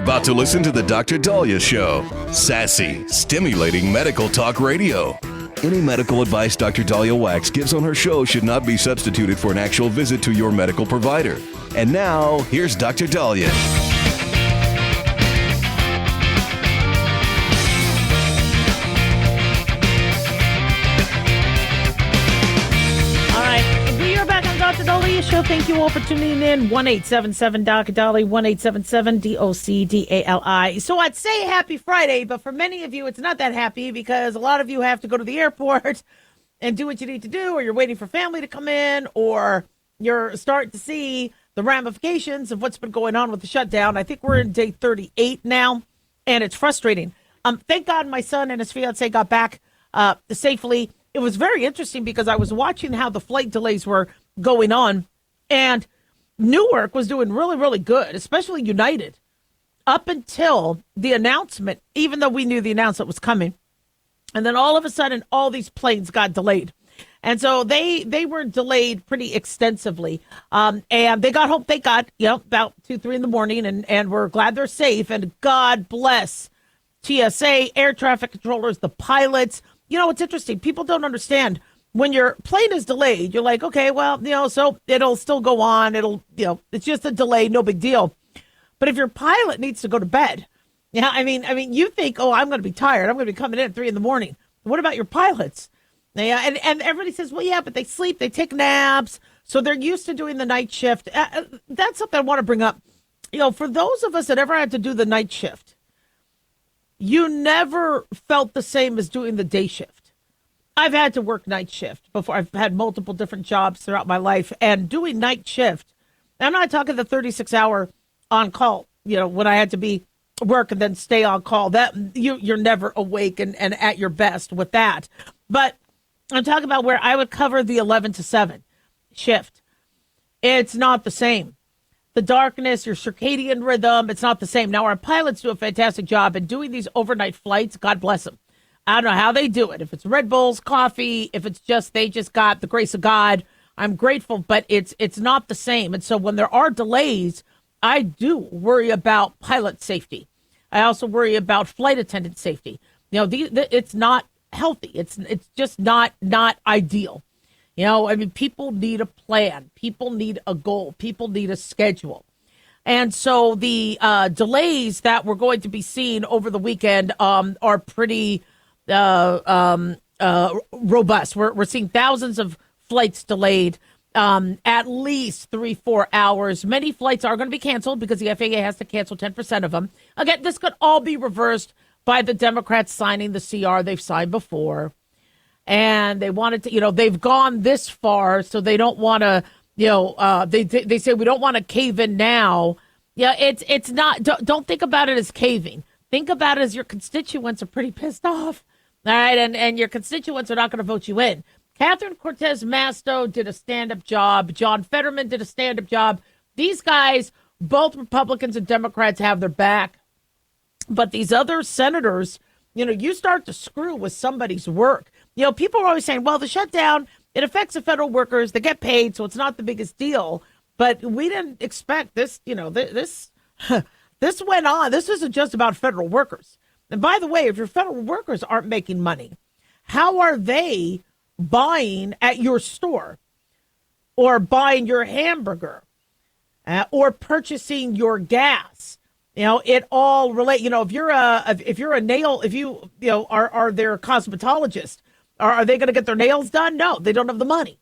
about to listen to the Dr. Daliah Show. Sassy, stimulating medical talk radio. Any medical advice Dr. Daliah Wax gives on her show should not be substituted for an actual visit to your medical provider. And now, here's Dr. Daliah. Dr. Daliah Show. Thank you all for tuning in. 1-877 Dr. Daliah, 1-877 DOCDALI. So I'd say happy Friday, but for many of you, it's not that happy because a lot of you have to go to the airport and do what you need to do, or you're waiting for family to come in, or you're starting to see the ramifications of what's been going on with the shutdown. I think we're in day 38 now, and it's frustrating. Thank God my son and his fiance got back safely. It was very interesting because I was watching how the flight delays were going on, and Newark was doing really, really good, especially United, up until the announcement, even though we knew the announcement was coming. And then all of a sudden, all these planes got delayed. And so they were delayed pretty extensively. And they got home, thank God, about 2, 3 in the morning, and we're glad they're safe. And God bless TSA, air traffic controllers, the pilots. It's interesting. People don't understand. When your plane is delayed, you're like, okay, well, so it'll still go on. It's just a delay, no big deal. But if your pilot needs to go to bed, you think, oh, I'm going to be tired. I'm going to be coming in at 3 in the morning. What about your pilots? Yeah, and everybody says, well, yeah, but they sleep, they take naps, so they're used to doing the night shift. That's something I want to bring up. For those of us that ever had to do the night shift, you never felt the same as doing the day shift. I've had to work night shift before. I've had multiple different jobs throughout my life, and doing night shift, I'm not talking the 36-hour on call, when I had to be work and then stay on call. That you're never awake and at your best with that. But I'm talking about where I would cover the 11 to 7 shift. It's not the same. The darkness, your circadian rhythm, it's not the same. Now, our pilots do a fantastic job in doing these overnight flights. God bless them. I don't know how they do it. If it's Red Bulls, coffee, if it's just they just got the grace of God, I'm grateful, but it's not the same. And so when there are delays, I do worry about pilot safety. I also worry about flight attendant safety. It's not healthy. It's just not ideal. People need a plan. People need a goal. People need a schedule. And so the delays that we're going to be seeing over the weekend are pretty robust. We're seeing thousands of flights delayed, at least 3-4 hours. Many flights are going to be canceled because the FAA has to cancel 10% of them. Again, this could all be reversed by the Democrats signing the CR they've signed before. And they wanted to, they've gone this far, so they don't want to, they say we don't want to cave in now. Yeah, it's not, don't think about it as caving. Think about it as your constituents are pretty pissed off. All right, and your constituents are not going to vote you in. Catherine Cortez Masto did a stand-up job. John Fetterman did a stand-up job. These guys, both Republicans and Democrats, have their back. But these other senators, you start to screw with somebody's work. People are always saying, well, the shutdown, it affects the federal workers. They get paid, so it's not the biggest deal. But we didn't expect this, this went on. This isn't just about federal workers. And by the way, if your federal workers aren't making money, how are they buying at your store or buying your hamburger or purchasing your gas? It all relate. If you're a nail, if you are their cosmetologist, are they going to get their nails done? No, they don't have the money.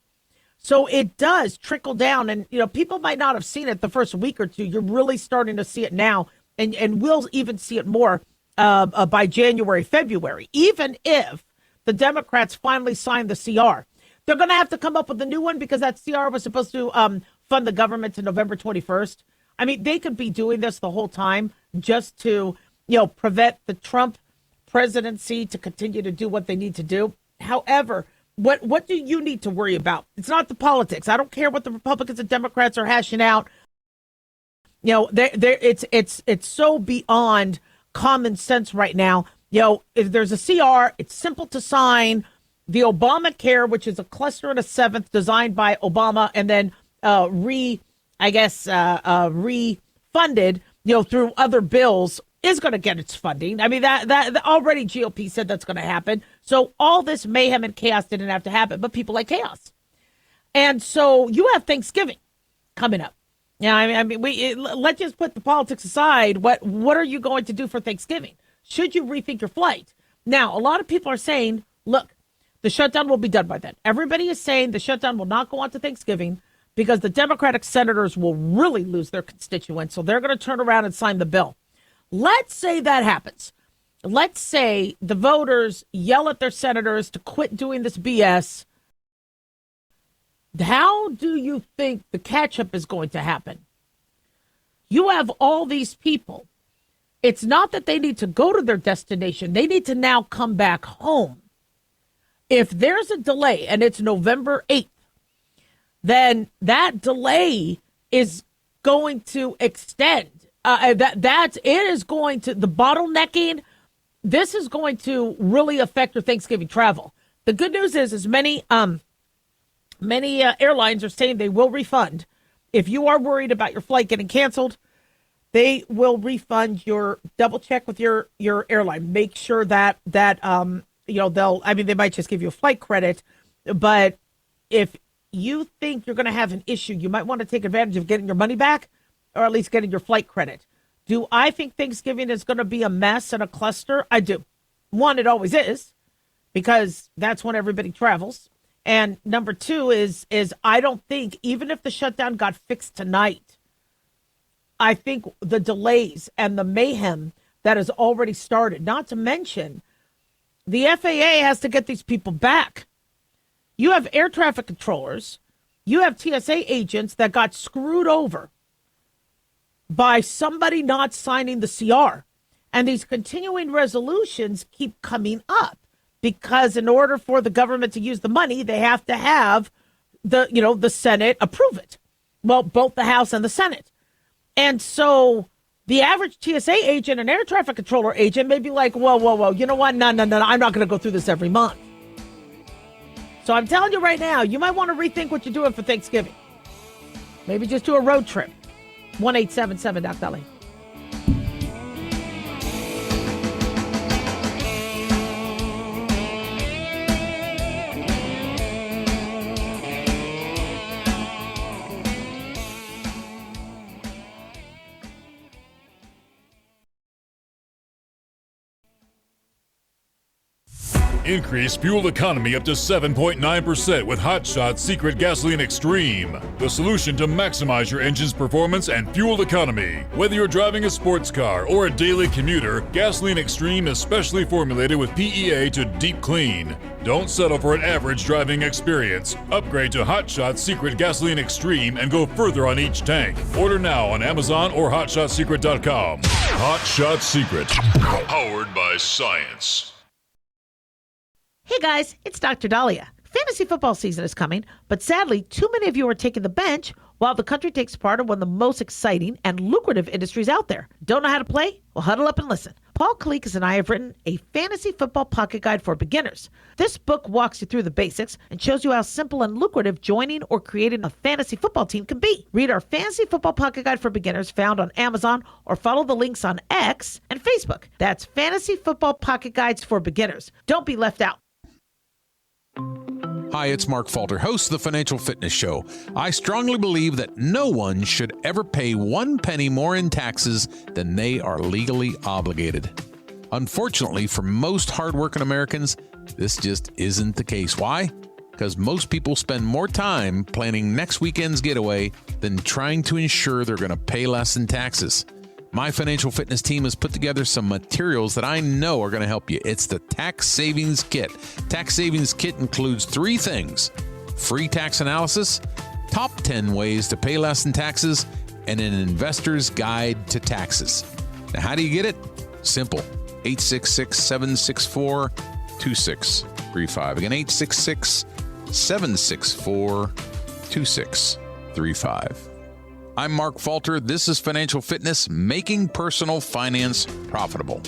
So it does trickle down, and people might not have seen it the first week or two. You're really starting to see it now, and we'll even see it more by January, February. Even if the Democrats finally sign the CR, they're going to have to come up with a new one because that CR was supposed to fund the government to November 21st. They could be doing this the whole time just to, prevent the Trump presidency to continue to do what they need to do. However, what do you need to worry about? It's not the politics. I don't care what the Republicans and Democrats are hashing out. It's so beyond common sense right now. If there's a CR, it's simple to sign. The Obamacare, which is a cluster and a seventh designed by Obama and then refunded, through other bills is going to get its funding. I mean, that already GOP said that's going to happen. So all this mayhem and chaos didn't have to happen, but people like chaos. And so you have Thanksgiving coming up. Yeah, I mean, let's just put the politics aside. What are you going to do for Thanksgiving? Should you rethink your flight? Now, a lot of people are saying, look, the shutdown will be done by then. Everybody is saying the shutdown will not go on to Thanksgiving because the Democratic senators will really lose their constituents. So they're going to turn around and sign the bill. Let's say that happens. Let's say the voters yell at their senators to quit doing this BS. How do you think the catch-up is going to happen? You have all these people. It's not that they need to go to their destination. They need to now come back home. If there's a delay and it's November 8th, then that delay is going to extend. The bottlenecking, this is going to really affect your Thanksgiving travel. The good news is many airlines are saying they will refund. If you are worried about your flight getting canceled, they will refund double check with your airline. Make sure that they might just give you a flight credit, but if you think you're going to have an issue, you might want to take advantage of getting your money back or at least getting your flight credit. Do I think Thanksgiving is going to be a mess and a cluster? I do. One, it always is because that's when everybody travels. And number two is I don't think, even if the shutdown got fixed tonight, I think the delays and the mayhem that has already started, not to mention the FAA has to get these people back. You have air traffic controllers. You have TSA agents that got screwed over by somebody not signing the CR. And these continuing resolutions keep coming up because in order for the government to use the money, they have to have the Senate approve it. Well, both the House and the Senate. And so the average TSA agent and air traffic controller agent may be like, whoa, you know what? No, I'm not going to go through this every month. So I'm telling you right now, you might want to rethink what you're doing for Thanksgiving. Maybe just do a road trip. 1-877 Doc Daliah. Increase fuel economy up to 7.9% with Hot Shot Secret Gasoline Extreme. The solution to maximize your engine's performance and fuel economy. Whether you're driving a sports car or a daily commuter, Gasoline Extreme is specially formulated with PEA to deep clean. Don't settle for an average driving experience. Upgrade to Hot Shot Secret Gasoline Extreme and go further on each tank. Order now on Amazon or HotShotSecret.com. Hot Shot Secret. Powered by science. Hey guys, it's Dr. Daliah. Fantasy football season is coming, but sadly, too many of you are taking the bench while the country takes part in one of the most exciting and lucrative industries out there. Don't know how to play? Well, huddle up and listen. Paul Kalikas and I have written a fantasy football pocket guide for beginners. This book walks you through the basics and shows you how simple and lucrative joining or creating a fantasy football team can be. Read our fantasy football pocket guide for beginners found on Amazon or follow the links on X and Facebook. That's Fantasy Football Pocket Guides for Beginners. Don't be left out. Hi, it's Mark Falter, host of the Financial Fitness Show. I strongly believe that no one should ever pay 1 penny more in taxes than they are legally obligated. Unfortunately, for most hardworking Americans, this just isn't the case. Why? Because most people spend more time planning next weekend's getaway than trying to ensure they're going to pay less in taxes. My financial fitness team has put together some materials that I know are going to help you. It's the Tax Savings Kit. Tax Savings Kit includes 3 things: free tax analysis, top 10 ways to pay less in taxes, and an investor's guide to taxes. Now, how do you get it? Simple. 866-764-2635. Again, 866-764-2635. I'm Mark Falter. This is Financial Fitness, making personal finance profitable.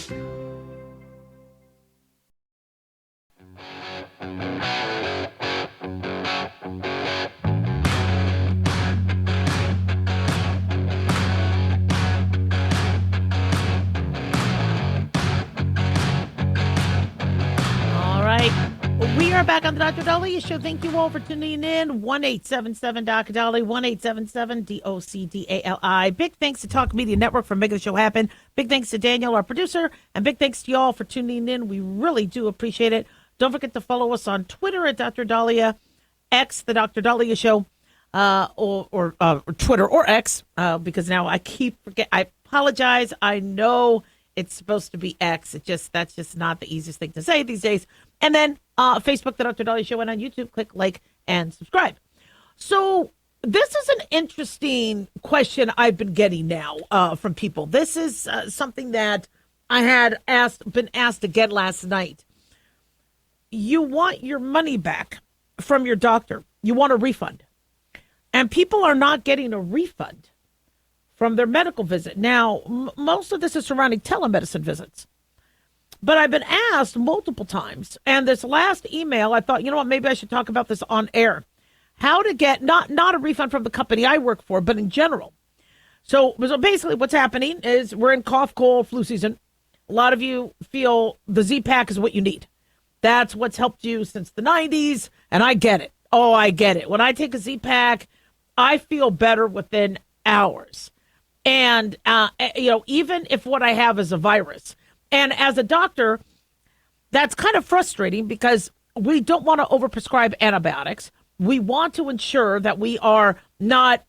are back on the Dr. Daliah Show. Thank you all for tuning in. 1-877 Dali, 1-877-DOCDALI. Big thanks to Talk Media Network for making the show happen. Big thanks to Daniel, our producer, and big thanks to y'all for tuning in. We really do appreciate it. Don't forget to follow us on Twitter at Dr. Daliah, X, the Dr. Daliah Show, or Twitter or X, because now I keep forgetting. I apologize. I know it's supposed to be X. That's just not the easiest thing to say these days. And then Facebook, the Dr. Daliah Show, and on YouTube, click like and subscribe. So this is an interesting question I've been getting now from people. This is something that I had been asked again last night. You want your money back from your doctor. You want a refund. And people are not getting a refund from their medical visit. Now, most of this is surrounding telemedicine visits. But I've been asked multiple times, and this last email, I thought, you know what, maybe I should talk about this on air. How to get, not a refund from the company I work for, but in general. So basically what's happening is we're in cough, cold, flu season. A lot of you feel the Z-Pack is what you need. That's what's helped you since the 90s, and I get it. Oh, I get it. When I take a Z-Pack, I feel better within hours. And, even if what I have is a virus. And as a doctor, that's kind of frustrating because we don't want to overprescribe antibiotics. We want to ensure that we are not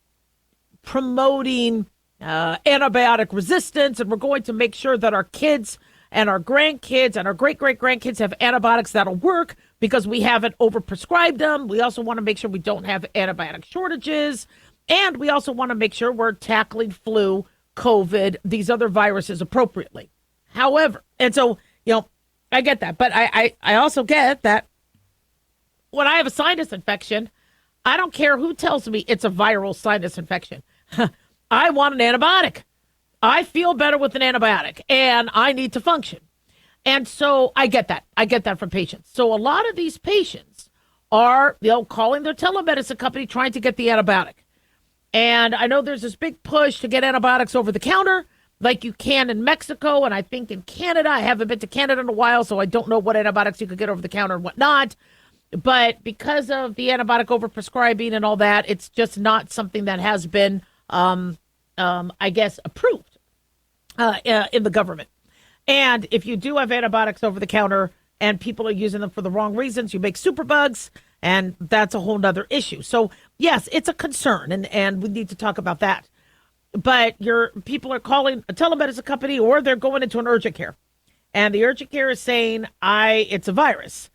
promoting antibiotic resistance, and we're going to make sure that our kids and our grandkids and our great-great-grandkids have antibiotics that'll work because we haven't overprescribed them. We also want to make sure we don't have antibiotic shortages. And we also want to make sure we're tackling flu, COVID, these other viruses appropriately. However, and so, I get that. But I also get that when I have a sinus infection, I don't care who tells me it's a viral sinus infection. I want an antibiotic. I feel better with an antibiotic, and I need to function. And so I get that. I get that from patients. So a lot of these patients are, calling their telemedicine company trying to get the antibiotic. And I know there's this big push to get antibiotics over the counter like you can in Mexico, and I think in Canada. I haven't been to Canada in a while, so I don't know what antibiotics you could get over the counter and whatnot. But because of the antibiotic overprescribing and all that, it's just not something that has been, approved in the government. And if you do have antibiotics over the counter and people are using them for the wrong reasons, you make superbugs, and that's a whole nother issue. So, yes, it's a concern, and we need to talk about that. But people are calling a telemedicine company, or they're going into an urgent care. And the urgent care is saying, it's a virus.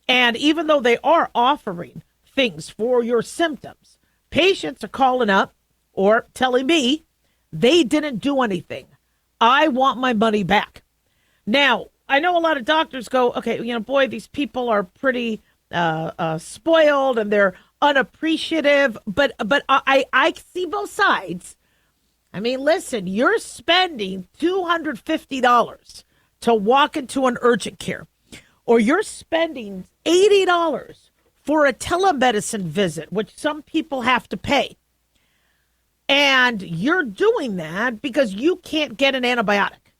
And even though they are offering things for your symptoms, patients are calling up or telling me they didn't do anything. I want my money back. Now, I know a lot of doctors go, okay, boy, these people are pretty spoiled and they're unappreciative. But I see both sides. I mean, listen, you're spending $250 to walk into an urgent care, or you're spending $80 for a telemedicine visit, which some people have to pay. And you're doing that because you can't get an antibiotic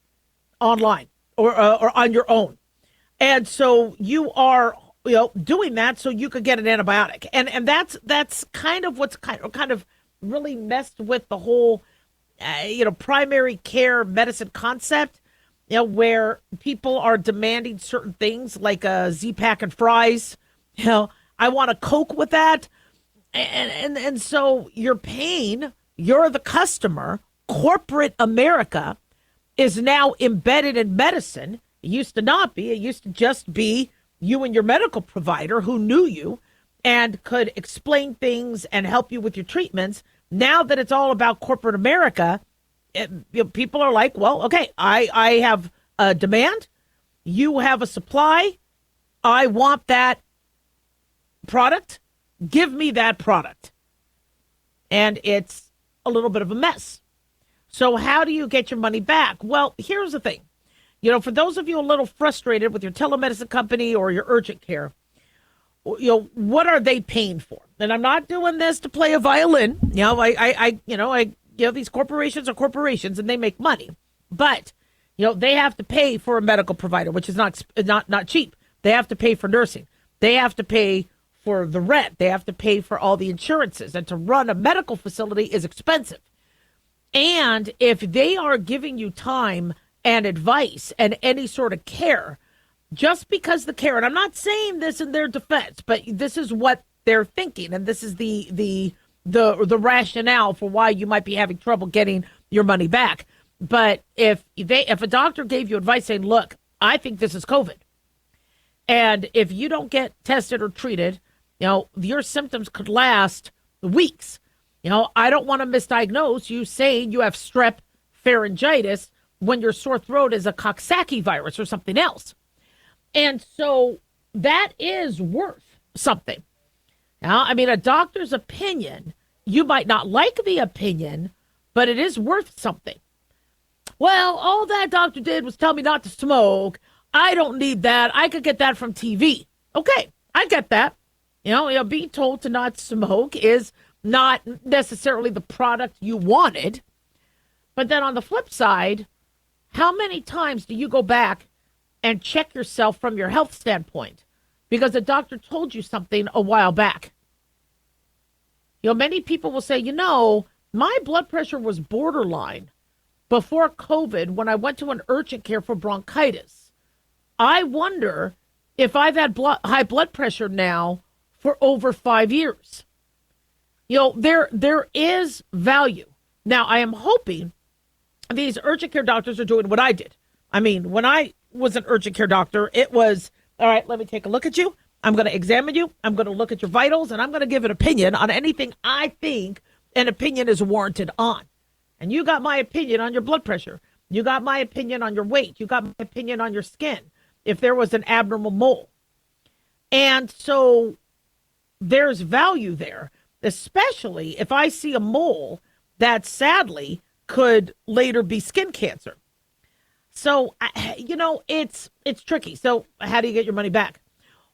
online or on your own. And so you are, doing that so you could get an antibiotic. And that's kind of what's kind of really messed with the whole primary care medicine concept, where people are demanding certain things like a Z-Pack and fries. I want a Coke with that. And so you're paying, you're the customer. Corporate America is now embedded in medicine. It used to not be. It used to just be you and your medical provider who knew you and could explain things and help you with your treatments. Now that it's all about corporate America, people are like, well, okay, I have a demand. You have a supply. I want that product. Give me that product. And it's a little bit of a mess. So how do you get your money back? Well, here's the thing. For those of you a little frustrated with your telemedicine company or your urgent care, what are they paying for? And I'm not doing this to play a violin. These corporations are corporations and they make money, but they have to pay for a medical provider, which is not cheap. They have to pay for nursing. They have to pay for the rent. They have to pay for all the insurances. And to run a medical facility is expensive. And if they are giving you time and advice and any sort of care, just because the care, and I'm not saying this in their defense, but this is what they're thinking, and this is the rationale for why you might be having trouble getting your money back. But if a doctor gave you advice saying, look, I think this is COVID, and if you don't get tested or treated, your symptoms could last weeks. I don't want to misdiagnose you saying you have strep pharyngitis when your sore throat is a Coxsackie virus or something else. And so that is worth something. Now, I mean, a doctor's opinion, you might not like the opinion, but it is worth something. Well, all that doctor did was tell me not to smoke. I don't need that. I could get that from TV. Okay, I get that. Being told to not smoke is not necessarily the product you wanted. But then on the flip side, how many times do you go back and check yourself from your health standpoint because a doctor told you something a while back? Many people will say, my blood pressure was borderline before COVID when I went to an urgent care for bronchitis. I wonder if I've had high blood pressure now for over 5 years. There is value. Now, I am hoping these urgent care doctors are doing what I did. I mean, when I was an urgent care doctor, it was, all right, let me take a look at you. I'm going to examine you. I'm going to look at your vitals, and I'm going to give an opinion on anything I think an opinion is warranted on. And you got my opinion on your blood pressure. You got my opinion on your weight. You got my opinion on your skin, if there was an abnormal mole. And so there's value there, especially if I see a mole that sadly could later be skin cancer. So, it's tricky. So how do you get your money back?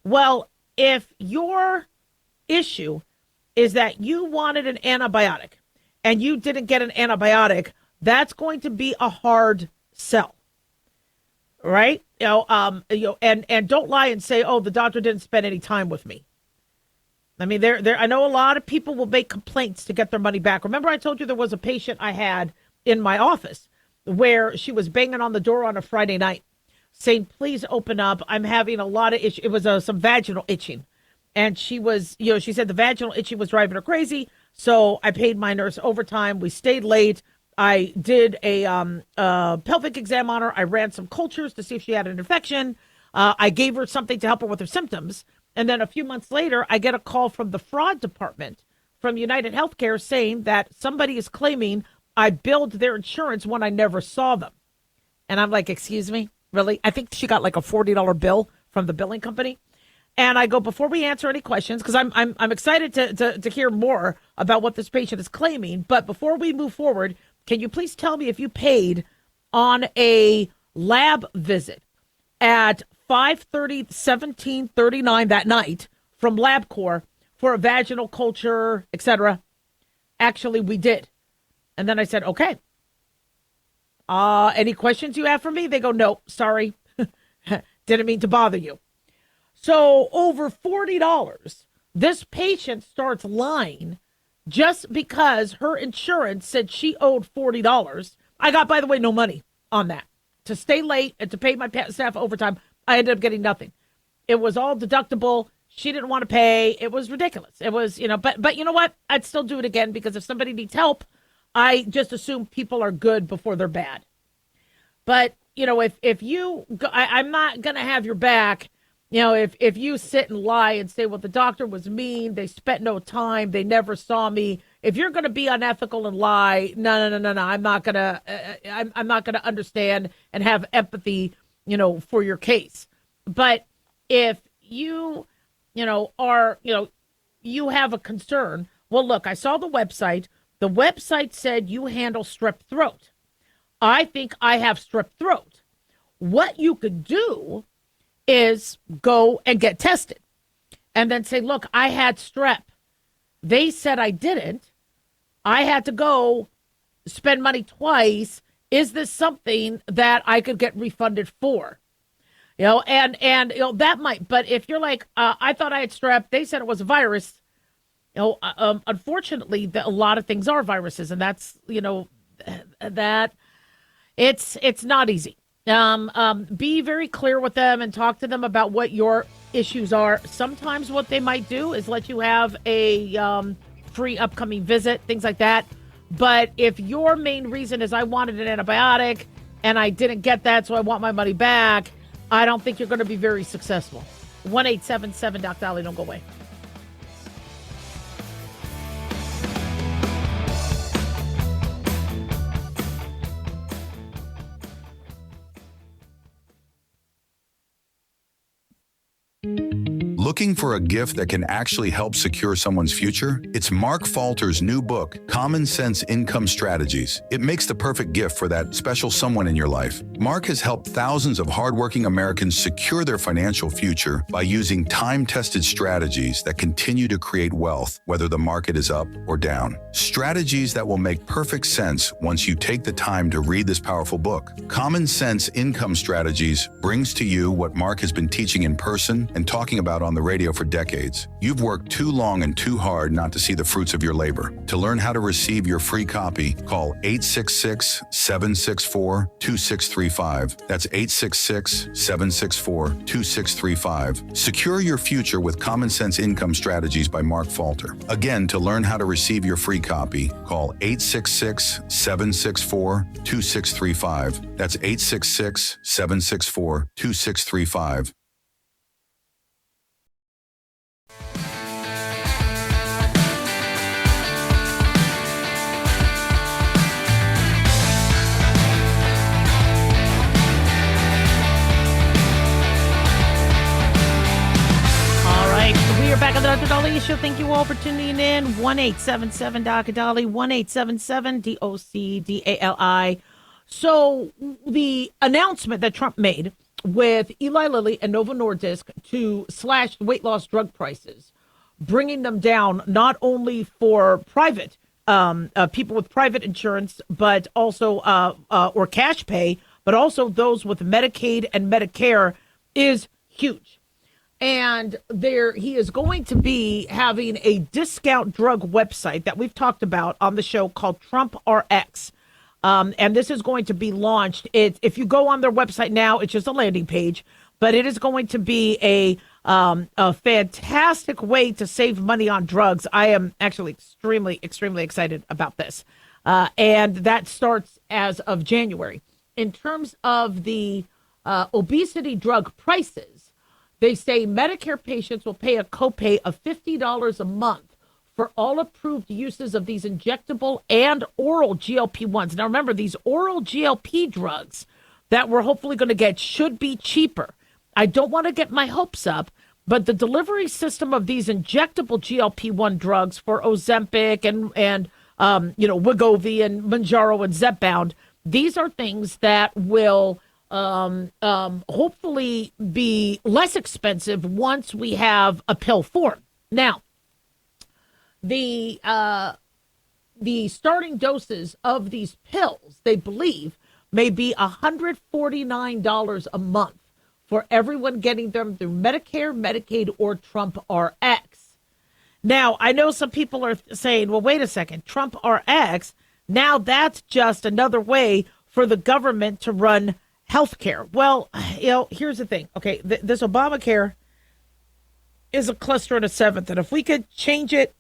Well, if your issue is that you wanted an antibiotic and you didn't get an antibiotic, that's going to be a hard sell, right? And don't lie and say, oh, the doctor didn't spend any time with me. I mean, I know a lot of people will make complaints to get their money back. Remember, I told you there was a patient I had in my office where she was banging on the door on a Friday night saying, please open up. I'm having a lot of issues. It was some vaginal itching. And she was, she said the vaginal itching was driving her crazy. So I paid my nurse overtime. We stayed late. I did a pelvic exam on her. I ran some cultures to see if she had an infection. I gave her something to help her with her symptoms. And then a few months later, I get a call from the fraud department from United Healthcare saying that somebody is claiming I billed their insurance when I never saw them. And I'm like, excuse me? Really? I think she got like a $40 bill from the billing company. And I go, before we answer any questions, because I'm excited to hear more about what this patient is claiming. But before we move forward, can you please tell me if you paid on a lab visit at 5/30/17/39 that night from LabCorp for a vaginal culture, etc.? Actually, we did. And then I said, okay. Any questions you have for me? They go, no, sorry. Didn't mean to bother you. So over $40, this patient starts lying just because her insurance said she owed $40. I got, by the way, no money on that. To stay late and to pay my staff overtime, I ended up getting nothing. It was all deductible. She didn't want to pay. It was ridiculous. It was, but you know what? I'd still do it again because if somebody needs help, I just assume people are good before they're bad. But, if you, I'm not going to have your back. If you sit and lie and say, well, the doctor was mean, they spent no time, they never saw me. If you're going to be unethical and lie, no, I'm not going to, I'm not going to understand and have empathy, for your case. But if you, are, you have a concern, well, look, I saw the website. The website said you handle strep throat. I think I have strep throat. What you could do is go and get tested and then say, look, I had strep. They said I didn't. I had to go spend money twice. Is this something that I could get refunded for? That might. But if you're like, I thought I had strep, they said it was a virus. Unfortunately, a lot of things are viruses, and that's that it's not easy. Be very clear with them and talk to them about what your issues are. Sometimes what they might do is let you have a free upcoming visit, things like that. But if your main reason is I wanted an antibiotic and I didn't get that, so I want my money back, I don't think you're going to be very successful. 1-877 Doc Daliah, don't go away. Looking for a gift that can actually help secure someone's future? It's Mark Falter's new book, Common Sense Income Strategies. It makes the perfect gift for that special someone in your life. Mark has helped thousands of hardworking Americans secure their financial future by using time-tested strategies that continue to create wealth, whether the market is up or down. Strategies that will make perfect sense once you take the time to read this powerful book. Common Sense Income Strategies brings to you what Mark has been teaching in person and talking about on the radio for decades. You've worked too long and too hard not to see the fruits of your labor. To learn how to receive your free copy, call 866-764-2635. That's 866-764-2635. Secure your future with Common Sense Income Strategies by Mark Falter. Again, to learn how to receive your free copy, call 866-764-2635. That's 866-764-2635. We are back on the Dr. Daliah Show. Thank you all for tuning in. 1-877 Dr. Daliah, 1-877-DOCDALI. So the announcement that Trump made with Eli Lilly and Novo Nordisk to slash weight loss drug prices, bringing them down not only for private people with private insurance, but also or cash pay, but also those with Medicaid and Medicare is huge. And he is going to be having a discount drug website that we've talked about on the show called Trump RX. And this is going to be launched. If you go on their website now, it's just a landing page, but it is going to be a fantastic way to save money on drugs. I am actually extremely, extremely excited about this. And that starts as of January. In terms of the obesity drug prices, they say Medicare patients will pay a copay of $50 a month for all approved uses of these injectable and oral GLP-1s. Now, remember, these oral GLP drugs that we're hopefully going to get should be cheaper. I don't want to get my hopes up, but the delivery system of these injectable GLP-1 drugs for Ozempic and Wegovy and Mounjaro and Zepbound, these are things that will hopefully be less expensive once we have a pill form. Now, the starting doses of these pills, they believe, may be $149 a month for everyone getting them through Medicare, Medicaid, or Trump RX. Now, I know some people are saying, well, wait a second, Trump RX, now that's just another way for the government to run healthcare. Well, here's the thing. Okay, this Obamacare is a cluster and a seventh. And if we could change it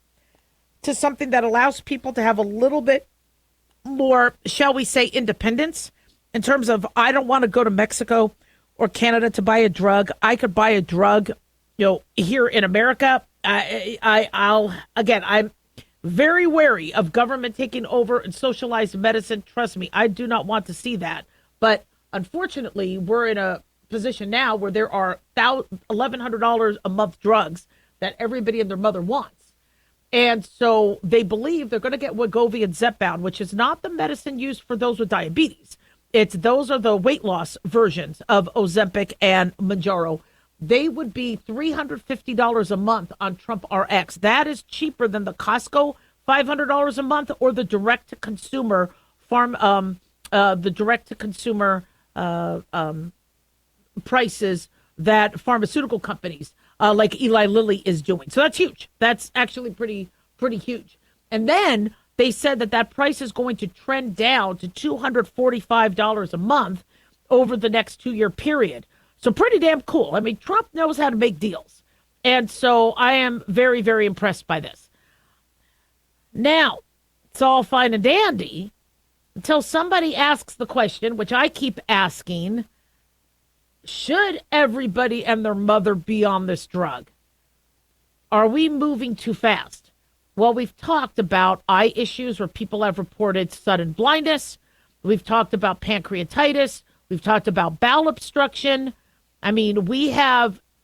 to something that allows people to have a little bit more, shall we say, independence in terms of, I don't want to go to Mexico or Canada to buy a drug. I could buy a drug, here in America. I'm very wary of government taking over and socialized medicine. Trust me, I do not want to see that. But unfortunately, we're in a position now where there are $1,100 a month drugs that everybody and their mother wants. And so they believe they're going to get Wegovy and Zepbound, which is not the medicine used for those with diabetes. Those are the weight loss versions of Ozempic and Mounjaro. They would be $350 a month on Trump RX. That is cheaper than the Costco $500 a month or the direct-to-consumer prices that pharmaceutical companies like Eli Lilly is doing. So that's huge. That's actually pretty huge. And then they said that price is going to trend down to $245 a month over the next 2-year period. So pretty damn cool. I mean, Trump knows how to make deals. And so I am very, very impressed by this. Now, it's all fine and dandy until somebody asks the question, which I keep asking, should everybody and their mother be on this drug? Are we moving too fast? Well, we've talked about eye issues where people have reported sudden blindness. We've talked about pancreatitis. We've talked about bowel obstruction. I mean,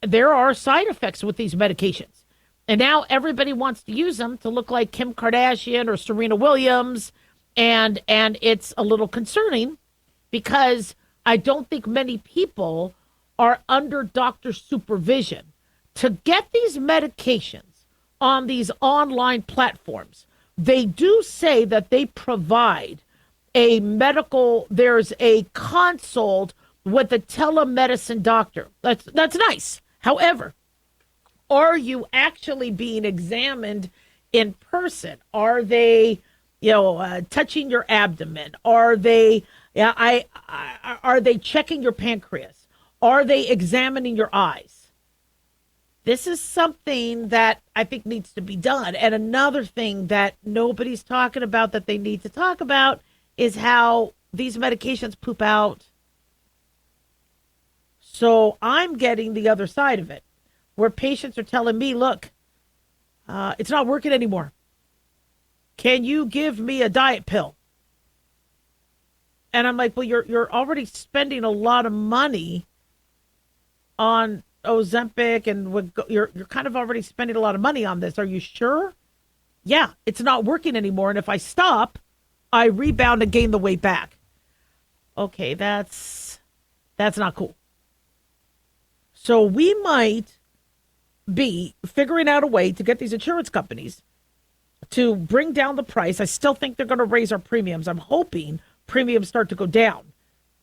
there are side effects with these medications. And now everybody wants to use them to look like Kim Kardashian or Serena Williams. And it's a little concerning because I don't think many people are under doctor supervision to get these medications on these online platforms. They do say that they provide there's a consult with a telemedicine doctor. That's nice. However, are you actually being examined in person? Are they, touching your abdomen? Are they, are they checking your pancreas? Are they examining your eyes? This is something that I think needs to be done. And another thing that nobody's talking about that they need to talk about is how these medications poop out. So I'm getting the other side of it, where patients are telling me, look, it's not working anymore. Can you give me a diet pill? And I'm like, well, you're already spending a lot of money on Ozempic, and you're kind of already spending a lot of money on this. Are you sure? Yeah, it's not working anymore. And if I stop, I rebound and gain the weight back. Okay, that's not cool. So we might be figuring out a way to get these insurance companies to bring down the price. I still think they're going to raise our premiums. I'm hoping premiums start to go down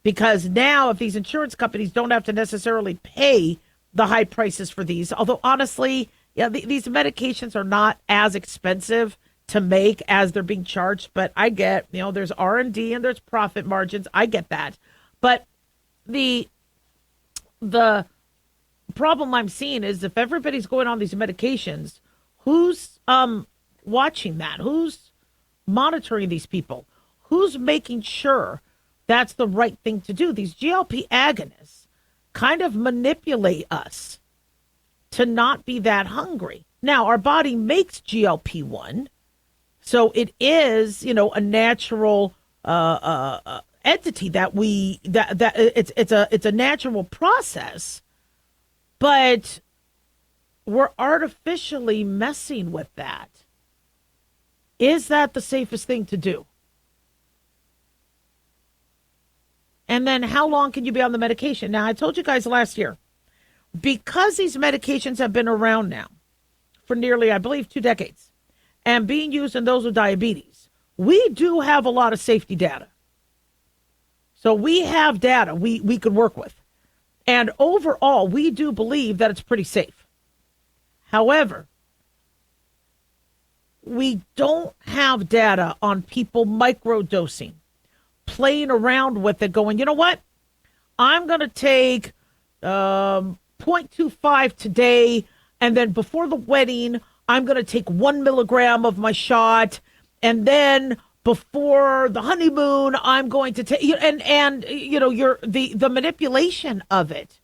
because now if these insurance companies don't have to necessarily pay the high prices for these, although honestly, these medications are not as expensive to make as they're being charged, but I get, there's R&D and there's profit margins. I get that. But the problem I'm seeing is if everybody's going on these medications, who's watching that? Who's monitoring these people? Who's making sure that's the right thing to do? These GLP agonists kind of manipulate us to not be that hungry. Now, our body makes GLP-1, so it is, a natural entity that it's a natural process, but we're artificially messing with that. Is that the safest thing to do? And then how long can you be on the medication? Now, I told you guys last year, because these medications have been around now for nearly, I believe, 2 decades, and being used in those with diabetes, we do have a lot of safety data. So we have data we could work with. And overall, we do believe that it's pretty safe. However, we don't have data on people microdosing, playing around with it, going, you know what? I'm going to take 0.25 today, and then before the wedding, I'm going to take 1 milligram of my shot, and then before the honeymoon, I'm going to take, the manipulation of it,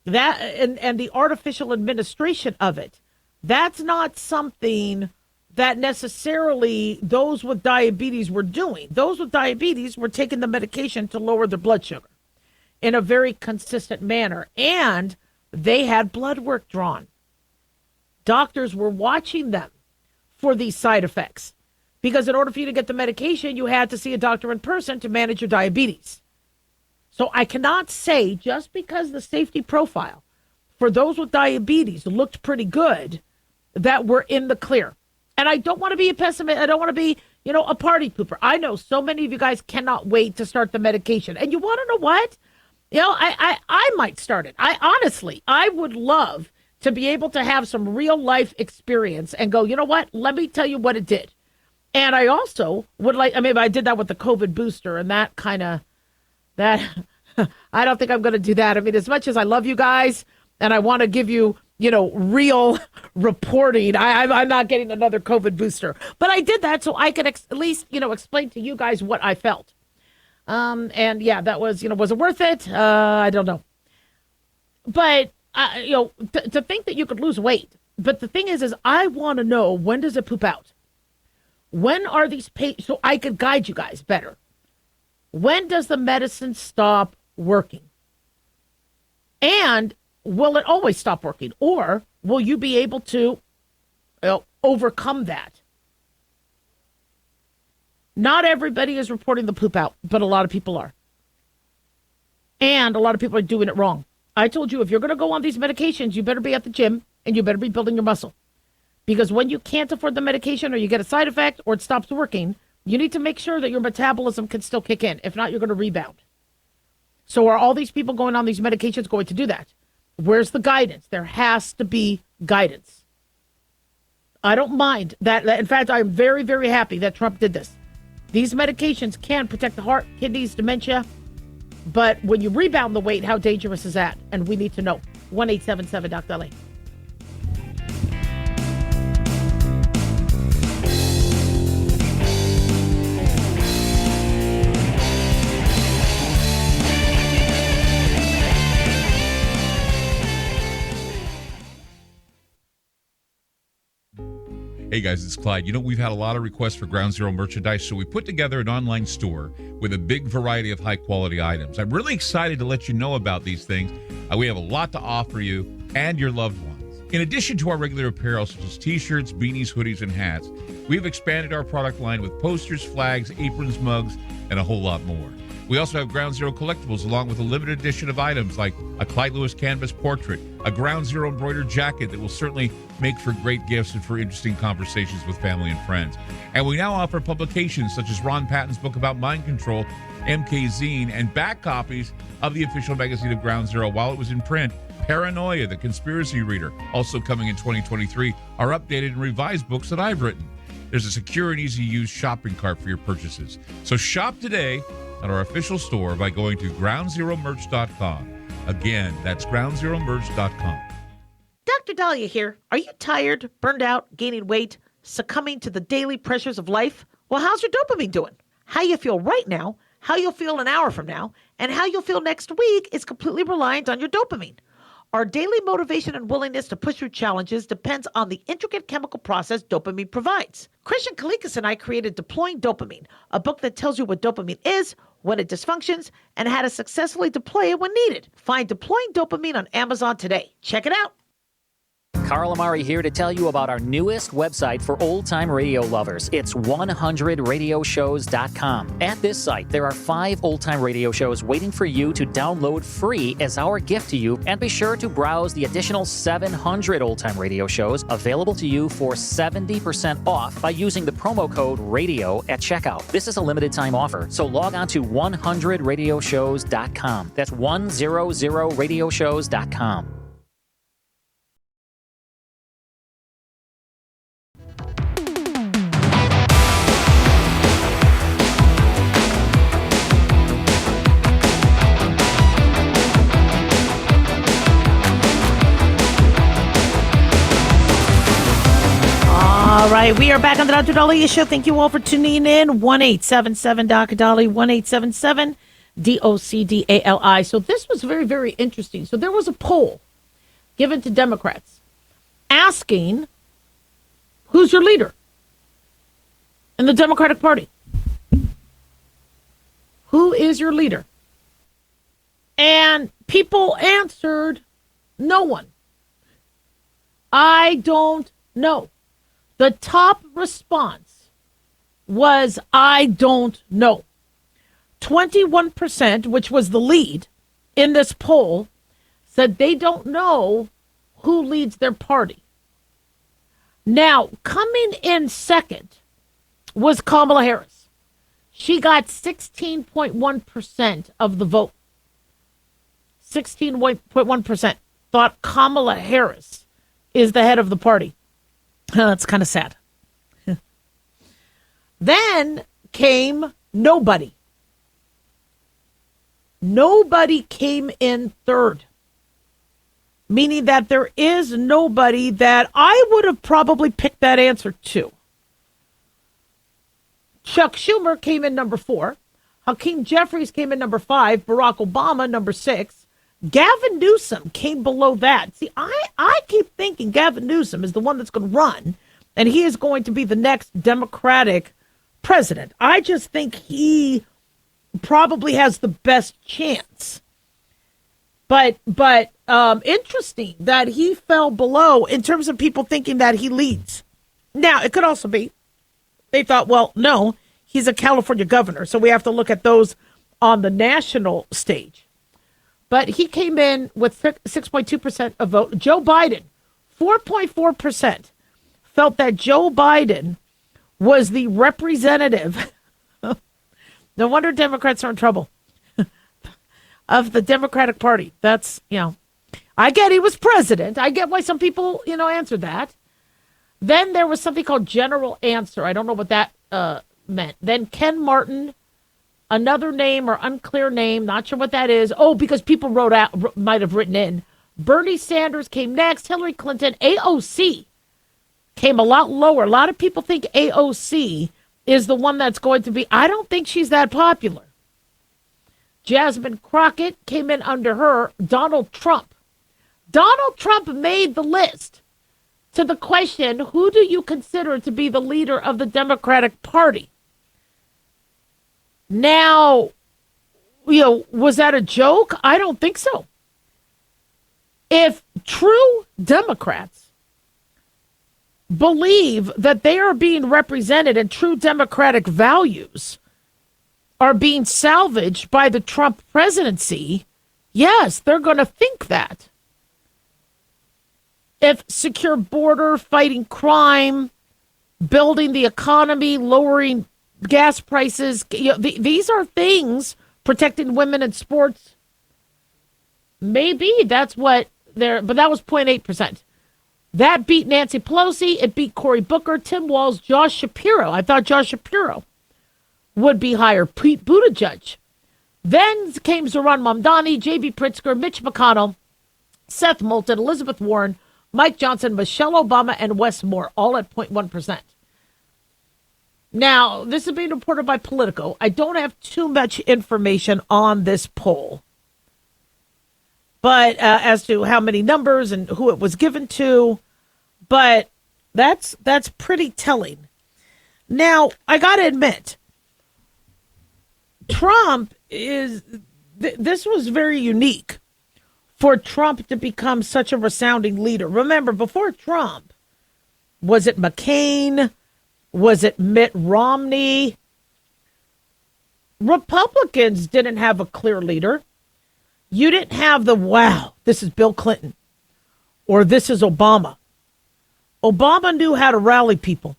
that and the artificial administration of it. That's not something that necessarily those with diabetes were doing. Those with diabetes were taking the medication to lower their blood sugar in a very consistent manner, and they had blood work drawn. Doctors were watching them for these side effects because in order for you to get the medication, you had to see a doctor in person to manage your diabetes. So I cannot say just because the safety profile for those with diabetes looked pretty good that we're in the clear. And I don't want to be a pessimist. I don't want to be, a party pooper. I know so many of you guys cannot wait to start the medication. And you want to know what? I might start it. I would love to be able to have some real life experience and go, you know what? Let me tell you what it did. And I also would I did that with the COVID booster and that I don't think I'm going to do that. I mean, as much as I love you guys and I want to give you, real reporting, I'm not getting another COVID booster. But I did that so I could at least, explain to you guys what I felt. And yeah, that was, was it worth it? I don't know. But, to think that you could lose weight. But the thing is I want to know, when does it poop out? When are these so I could guide you guys better? When does the medicine stop working? And will it always stop working? Or will you be able to overcome that? Not everybody is reporting the poop out, but a lot of people are. And a lot of people are doing it wrong. I told you, if you're going to go on these medications, you better be at the gym and you better be building your muscle. Because when you can't afford the medication or you get a side effect or it stops working, you need to make sure that your metabolism can still kick in. If not, you're going to rebound. So are all these people going on these medications going to do that? Where's the guidance? There has to be guidance. I don't mind that. In fact, I'm very, very happy that Trump did this. These medications can protect the heart, kidneys, dementia. But when you rebound the weight, how dangerous is that? And we need to know. 1-877-DOC-DALIAH. Hey guys, it's Clyde. We've had a lot of requests for Ground Zero merchandise, so we put together an online store with a big variety of high-quality items. I'm really excited to let you know about these things. We have a lot to offer you and your loved ones. In addition to our regular apparel, such as t-shirts, beanies, hoodies, and hats, we've expanded our product line with posters, flags, aprons, mugs, and a whole lot more. We also have Ground Zero collectibles, along with a limited edition of items like a Clyde Lewis canvas portrait, a Ground Zero embroidered jacket that will certainly make for great gifts and for interesting conversations with family and friends. And we now offer publications such as Ron Patton's book about mind control, MK Zine, and back copies of the official magazine of Ground Zero while it was in print. Paranoia, the Conspiracy Reader, also coming in 2023, are updated and revised books that I've written. There's a secure and easy-to-use shopping cart for your purchases. So shop today at our official store by going to groundzeromerch.com. Again, that's groundzeromerch.com. Dr. Daliah here. Are you tired, burned out, gaining weight, succumbing to the daily pressures of life? Well, how's your dopamine doing? How you feel right now, how you'll feel an hour from now, and how you'll feel next week is completely reliant on your dopamine. Our daily motivation and willingness to push through challenges depends on the intricate chemical process dopamine provides. Christian Kalikas and I created Deploying Dopamine, a book that tells you what dopamine is, when it dysfunctions, and how to successfully deploy it when needed. Find Deploying Dopamine on Amazon today. Check it out. Carl Amari here to tell you about our newest website for old-time radio lovers. It's 100radioshows.com. At this site, there are 5 old-time radio shows waiting for you to download free as our gift to you, and be sure to browse the additional 700 old-time radio shows available to you for 70% off by using the promo code RADIO at checkout. This is a limited-time offer, so log on to 100radioshows.com. That's 100radioshows.com. All right, we are back on the Dr. Daliah Show. Thank you all for tuning in. 1-877-DOC-DALI, 1-877-DOC-DALI. So this was very, very interesting. So there was a poll given to Democrats asking, who's your leader in the Democratic Party? Who is your leader? And people answered, no one. I don't know. The top response was, I don't know. 21%, which was the lead in this poll, said they don't know who leads their party. Now, coming in second was Kamala Harris. She got 16.1% of the vote. 16.1% thought Kamala Harris is the head of the party. That's kind of sad. Then came nobody. Nobody came in third, meaning that there is nobody that I would have probably picked that answer to. Chuck Schumer came in number 4. Hakeem Jeffries came in number 5. Barack Obama, number 6. Gavin Newsom came below that. See, I keep thinking Gavin Newsom is the one that's going to run, and he is going to be the next Democratic president. I just think he probably has the best chance. But interesting that he fell below in terms of people thinking that he leads. Now, it could also be they thought, well, no, he's a California governor, so we have to look at those on the national stage. But he came in with 6.2% of vote. Joe Biden, 4.4%, felt that Joe Biden was the representative. No wonder Democrats are in trouble. Of the Democratic Party. That's, I get he was president. I get why some people, answered that. Then there was something called general answer. I don't know what that meant. Then Ken Martin, another name or unclear name, not sure what that is. Oh, because people might have written in. Bernie Sanders came next. Hillary Clinton, AOC came a lot lower. A lot of people think AOC is the one that's going to be. I don't think she's that popular. Jasmine Crockett came in under her. Donald Trump. Donald Trump made the list. To the question, who do you consider to be the leader of the Democratic Party? Now, was that a joke? I don't think so. If true Democrats believe that they are being represented and true democratic values are being salvaged by the Trump presidency, yes, they're going to think that. If secure border, fighting crime, building the economy, lowering gas prices, these are things, protecting women in sports, maybe that's what they're, but that was 0.8%. That beat Nancy Pelosi. It beat Cory Booker, Tim Walz, Josh Shapiro. I thought Josh Shapiro would be higher. Pete Buttigieg. Then came Zohran Mamdani, J.B. Pritzker, Mitch McConnell, Seth Moulton, Elizabeth Warren, Mike Johnson, Michelle Obama, and Wes Moore, all at 0.1%. Now, this is being reported by Politico. I don't have too much information on this poll, but as to how many numbers and who it was given to, but that's pretty telling. Now, I got to admit, Trump is, this was very unique for Trump to become such a resounding leader. Remember, before Trump, was it McCain? Was it Mitt Romney? Republicans didn't have a clear leader. You didn't have wow, this is Bill Clinton, or this is Obama. Obama knew how to rally people.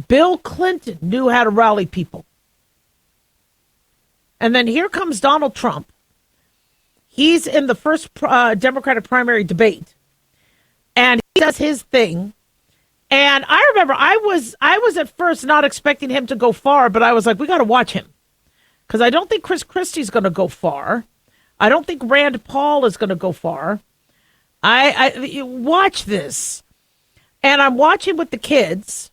Bill Clinton knew how to rally people. And then here comes Donald Trump. He's in the first Democratic primary debate, and he does his thing. And I remember I was at first not expecting him to go far, but I was like, we got to watch him, because I don't think Chris Christie's going to go far. I don't think Rand Paul is going to go far. I watch this, and I'm watching with the kids.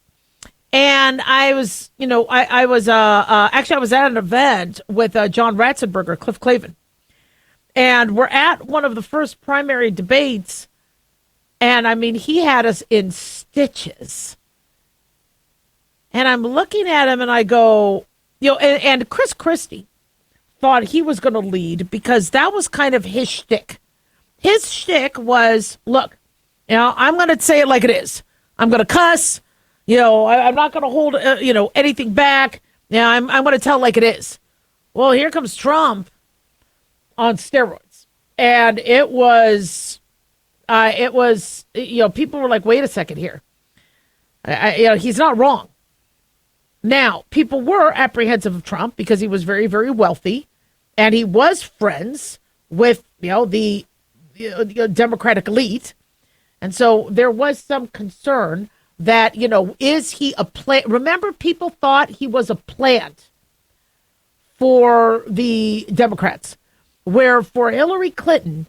And I was, I was at an event with John Ratzenberger, Cliff Clavin. And we're at one of the first primary debates. And I mean, he had us in stitches. And I'm looking at him and I go, and Chris Christie thought he was going to lead because that was kind of his shtick. His shtick was, look, I'm going to say it like it is. I'm going to cuss. I'm not going to hold, anything back. I'm going to tell it like it is. Well, here comes Trump on steroids. And it was, people were like, wait a second here. He's not wrong. Now, people were apprehensive of Trump because he was very, very wealthy. And he was friends with, the Democratic elite. And so there was some concern that, is he a plant? Remember, people thought he was a plant for the Democrats, where for Hillary Clinton,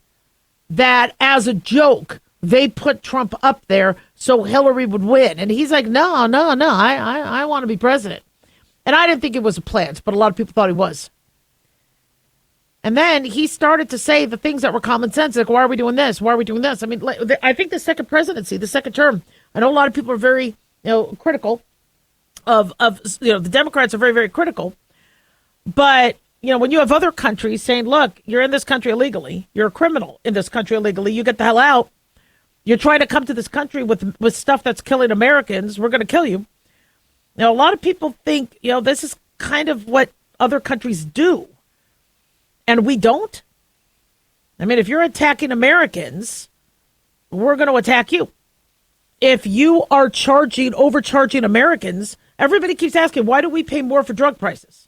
that as a joke, they put Trump up there so Hillary would win. And he's like, no, I want to be president. And I didn't think it was a plant, but a lot of people thought he was. And then he started to say the things that were common sense, like, why are we doing this? Why are we doing this? I mean, I think the second presidency, the second term, I know a lot of people are very, critical of the Democrats are very, very critical. But, when you have other countries saying, look, you're in this country illegally, you're a criminal in this country illegally, you get the hell out. You're trying to come to this country with stuff that's killing Americans, we're going to kill you. A lot of people think, this is kind of what other countries do. And we don't. I mean, if you're attacking Americans, we're going to attack you. If you are overcharging Americans, everybody keeps asking, why do we pay more for drug prices?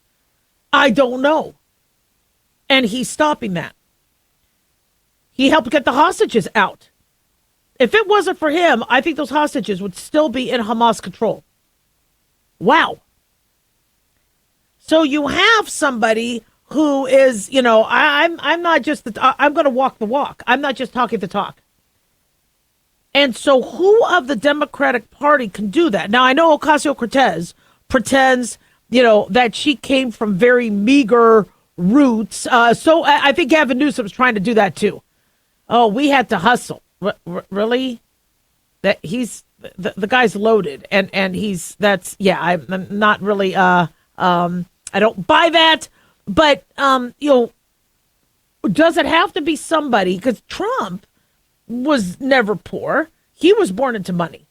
I don't know. And he's stopping that. He helped get the hostages out. If it wasn't for him, I think those hostages would still be in Hamas control. Wow. So you have somebody who is, I'm not just, I'm going to walk the walk. I'm not just talking the talk. And so who of the Democratic Party can do that? Now, I know Ocasio-Cortez pretends, that she came from very meager roots. So I think Gavin Newsom was trying to do that too. Oh, we had to hustle. Really? That he's, the guy's loaded and I'm not really, I don't buy that. But, does it have to be somebody? Because Trump was never poor. He was born into money.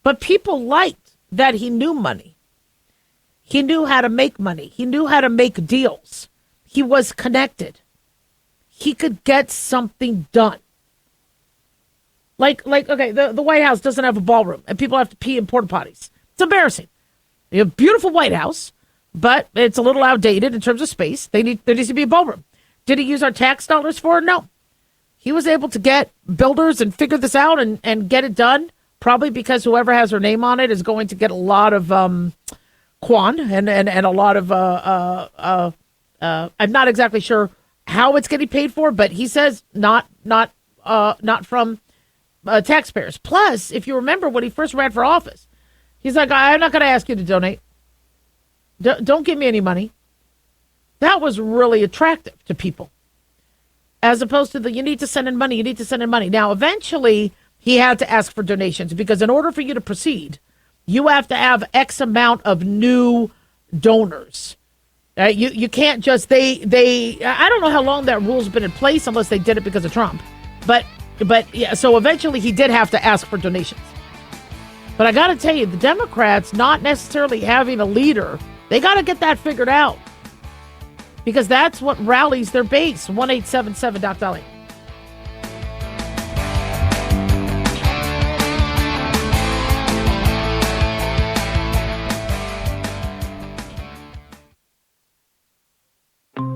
But people liked that he knew money. He knew how to make money. He knew how to make deals. He was connected. He could get something done. Like okay, the White House doesn't have a ballroom, and people have to pee in porta potties. It's embarrassing. You have a beautiful White House, but it's a little outdated in terms of space. There needs to be a ballroom. Did he use our tax dollars for it? No. He was able to get builders and figure this out and get it done, probably because whoever has her name on it is going to get a lot of quan and a lot of I'm not exactly sure how it's getting paid for, but he says not from taxpayers. Plus, if you remember when he first ran for office, he's like, I'm not going to ask you to donate. Don't give me any money. That was really attractive to people. As opposed to you need to send in money, you need to send in money. Now, eventually, he had to ask for donations because in order for you to proceed, you have to have X amount of new donors. You can't just, I don't know how long that rule's been in place unless they did it because of Trump. But yeah, so eventually he did have to ask for donations. But I got to tell you, the Democrats not necessarily having a leader, they got to get that figured out. Because that's what rallies their base. 1-877 Doc Daliah.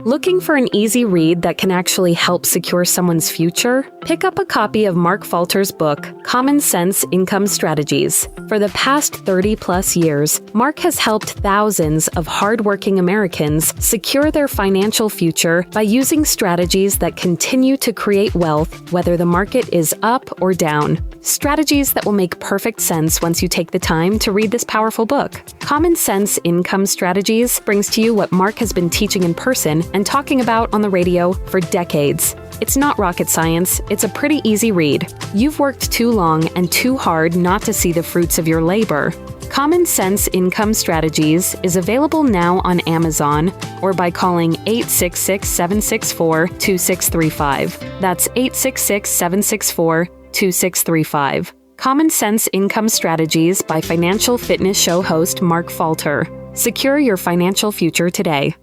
Looking for an easy read that can actually help secure someone's future? Pick up a copy of Mark Falter's book, Common Sense Income Strategies. For the past 30-plus years, Mark has helped thousands of hardworking Americans secure their financial future by using strategies that continue to create wealth, whether the market is up or down. Strategies that will make perfect sense once you take the time to read this powerful book. Common Sense Income Strategies brings to you what Mark has been teaching in person and talking about on the radio for decades. It's not rocket science, it's a pretty easy read. You've worked too long and too hard not to see the fruits of your labor. Common Sense Income Strategies is available now on Amazon or by calling 866-764-2635. That's 866-764-2635. Common Sense Income Strategies by financial fitness show host Mark Falter. Secure your financial future today.